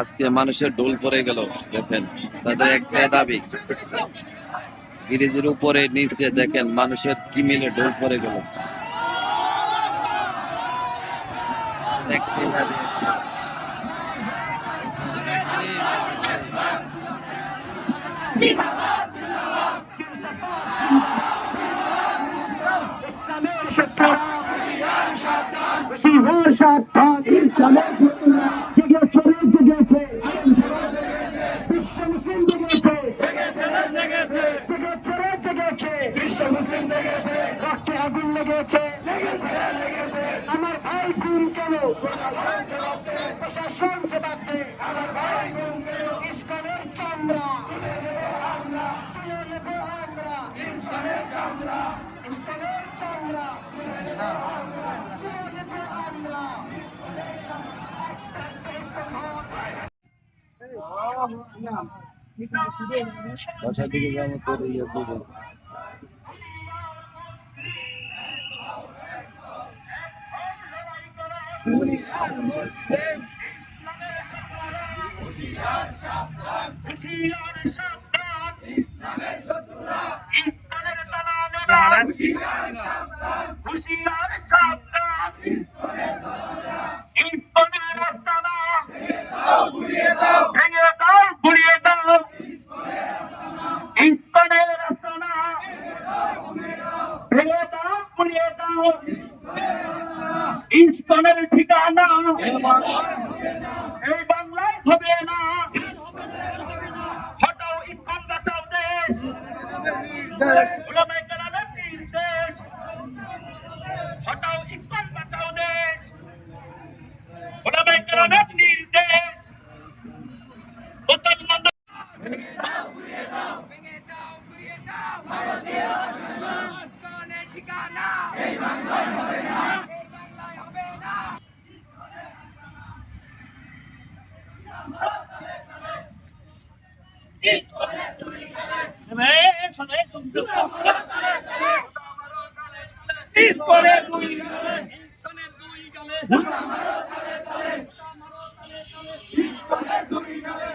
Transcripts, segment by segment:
আজকে মানুষের ঢোল পড়ে গেল। দেখেন তাদের একটাই দাবি, ব্রিজের উপরে নিচে দেখেন মানুষের কি মিলে ঢোল পড়ে গেল। একটাই দাবি, রক্তে আগুন লেগেছে, আমার ভাই গুম কেন, প্রশাসন জবাব দে, ইস্কনের চামড়া তুলে নেব আমরা, ইস্কনের চামড়া তুলে নেব আমরা। বাসার দিকে যাবো তোর ইয়ে দেবো। হুশিয়ার সাবধান, ইস্কনের আস্তানা ভেঙে দাও গুড়িয়ে দাও, ইস্কনের আস্তানা ভেঙে দাও গুড়িয়ে দাও, ইস্কনের ঠিকানা এই বাংলায় হবে না। হটাও ইস্কন বাঁচাও দেশ, ওলামায়ে কেরামের নির্দেশ, হটাও ইস্কন বাঁচাও দেশ, ওলামায়ে কেরামের নির্দেশ। মুসলমান ইস্কনের দুই গালে, ইস্কনের দুই গালে, ইস্কনের দুই গালে।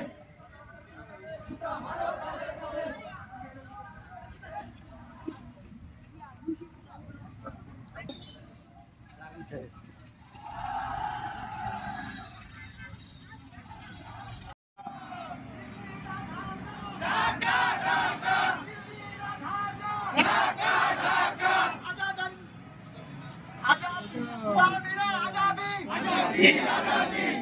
আজাদি